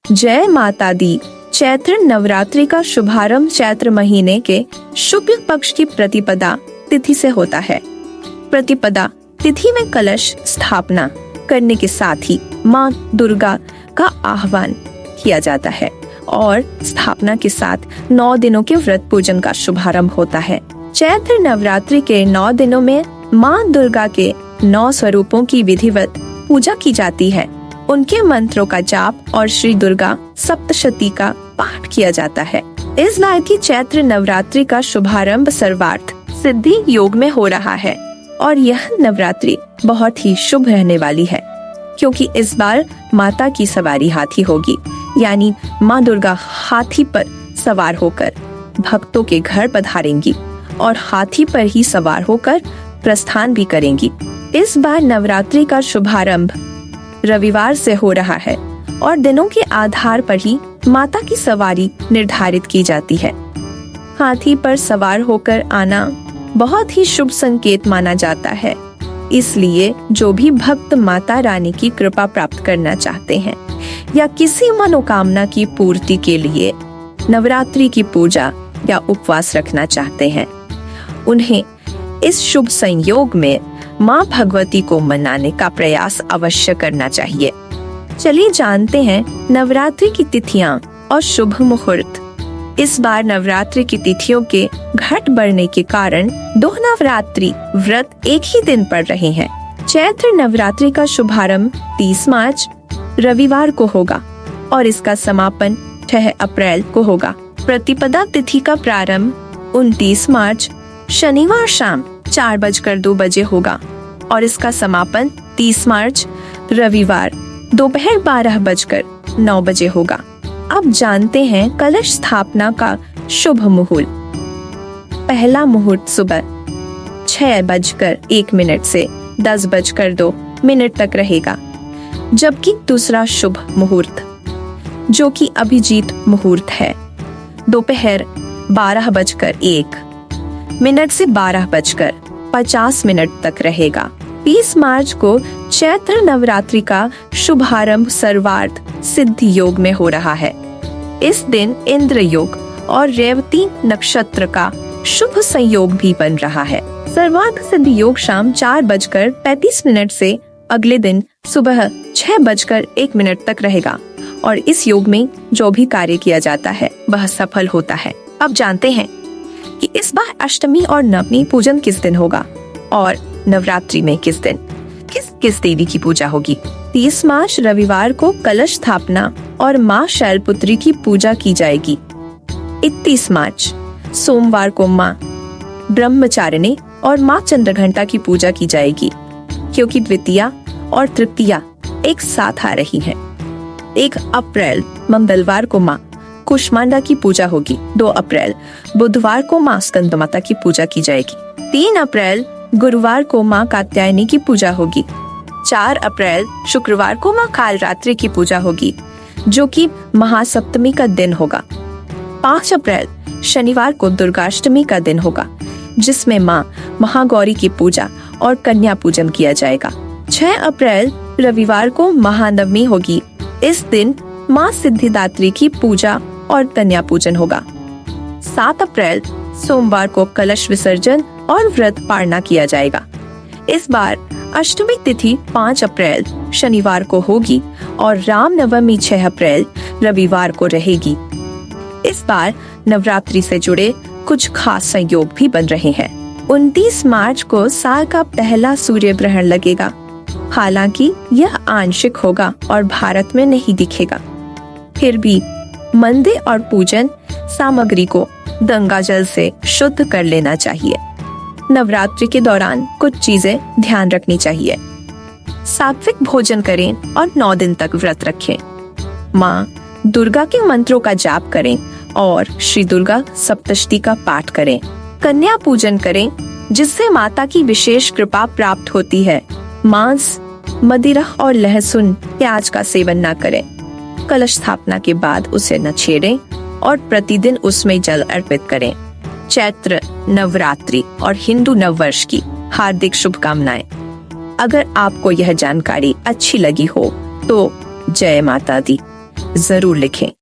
जय माता दी। चैत्र नवरात्रि का शुभारंभ चैत्र महीने के शुक्ल पक्ष की प्रतिपदा तिथि से होता है। प्रतिपदा तिथि में कलश स्थापना करने के साथ ही माँ दुर्गा का आह्वान किया जाता है और स्थापना के साथ 9 दिनों के व्रत पूजन का शुभारंभ होता है। चैत्र नवरात्रि के 9 दिनों में माँ दुर्गा के 9 स्वरूपों की विधिवत पूजा की जाती है। उनके मंत्रों का जाप और श्री दुर्गा सप्तशती का पाठ किया जाता है। इस बार की चैत्र नवरात्रि का शुभारंभ सर्वार्थ सिद्धि योग में हो रहा है और यह नवरात्रि बहुत ही शुभ रहने वाली है, क्योंकि इस बार माता की सवारी हाथी होगी, यानी माँ दुर्गा हाथी पर सवार होकर भक्तों के घर पधारेंगी और हाथी पर ही सवार होकर प्रस्थान भी करेंगी। इस बार नवरात्रि का शुभारंभ रविवार से हो रहा है और दिनों के आधार पर ही माता की सवारी निर्धारित की जाती है। हाथी पर सवार होकर आना बहुत ही शुभ संकेत माना जाता है, इसलिए जो भी भक्त माता रानी की कृपा प्राप्त करना चाहते हैं या किसी मनोकामना की पूर्ति के लिए नवरात्रि की पूजा या उपवास रखना चाहते हैं, उन्हें इस शुभ संयोग में माँ भगवती को मनाने का प्रयास अवश्य करना चाहिए। चलिए जानते हैं नवरात्रि की तिथियां और शुभ मुहूर्त। इस बार नवरात्रि की तिथियों के घट बढ़ने के कारण 2 नवरात्रि व्रत एक ही दिन पड़ रहे हैं। चैत्र नवरात्रि का शुभारंभ 30 मार्च रविवार को होगा और इसका समापन 6 अप्रैल को होगा। प्रतिपदा तिथि का प्रारंभ 29 मार्च शनिवार शाम 4:02 होगा और इसका समापन 30 मार्च रविवार दोपहर 12:09 होगा। अब जानते हैं कलश स्थापना का शुभ मुहूर्त। पहला मुहूर्त सुबह 6:01 से 10:02 तक रहेगा, जबकि दूसरा शुभ मुहूर्त जो कि अभिजीत मुहूर्त है दोपहर 12:01 से 12:50 तक रहेगा। 30 मार्च को चैत्र नवरात्रि का शुभारंभ सर्वार्थ सिद्धि योग में हो रहा है। इस दिन इंद्र योग और रेवती नक्षत्र का शुभ संयोग भी बन रहा है। सर्वार्थ सिद्धि योग शाम 4:35 से अगले दिन सुबह 6:01 तक रहेगा और इस योग में जो भी कार्य किया जाता है वह सफल होता है। अब जानते हैं कि इस बार अष्टमी और नवमी पूजन किस दिन होगा और नवरात्रि में किस दिन किस देवी की पूजा होगी। 30 मार्च रविवार को कलश स्थापना और माँ शैलपुत्री की पूजा की जाएगी। 31 मार्च सोमवार को माँ ब्रह्मचारिणी और माँ चंद्रघंटा की पूजा की जाएगी, क्योंकि द्वितीया और तृतीया एक साथ आ रही है। 1 अप्रैल मंगलवार को माँ कुष्मांडा की पूजा होगी। 2 अप्रैल बुधवार को माँ स्कंद माता की पूजा की जाएगी। 3 अप्रैल गुरुवार को माँ कात्यायनी की पूजा होगी। 4 अप्रैल शुक्रवार को माँ कालरात्रि की पूजा होगी, जो कि महासप्तमी का दिन होगा। 5 अप्रैल शनिवार को दुर्गाष्टमी का दिन होगा, जिसमें माँ महागौरी की पूजा और कन्या पूजन किया जाएगा। 6 अप्रैल रविवार को महानवमी होगी। इस दिन माँ सिद्धिदात्री की पूजा और कन्या पूजन होगा। 7 अप्रैल सोमवार को कलश विसर्जन और व्रत पारणा किया जाएगा। इस बार अष्टमी तिथि 5 अप्रैल शनिवार को होगी और रामनवमी 6 अप्रैल रविवार को रहेगी। इस बार नवरात्रि से जुड़े कुछ खास संयोग भी बन रहे हैं। 29 मार्च को साल का पहला सूर्य ग्रहण लगेगा। हालांकि यह आंशिक होगा और भारत में नहीं दिखेगा। फिर भी मंदिर और पूजन सामग्री को गंगा जल से शुद्ध कर लेना चाहिए। नवरात्रि के दौरान कुछ चीजें ध्यान रखनी चाहिए। सात्विक भोजन करें और 9 दिन तक व्रत रखें। माँ दुर्गा के मंत्रों का जाप करें और श्री दुर्गा सप्तशती का पाठ करें। कन्या पूजन करें, जिससे माता की विशेष कृपा प्राप्त होती है। मांस, मदिरा और लहसुन, प्याज का सेवन न करें। कलश स्थापना के बाद उसे न छेड़ें और प्रतिदिन उसमें जल अर्पित करें। चैत्र नवरात्रि और हिंदू नववर्ष की हार्दिक शुभकामनाएं। अगर आपको यह जानकारी अच्छी लगी हो तो जय माता दी। जरूर लिखें।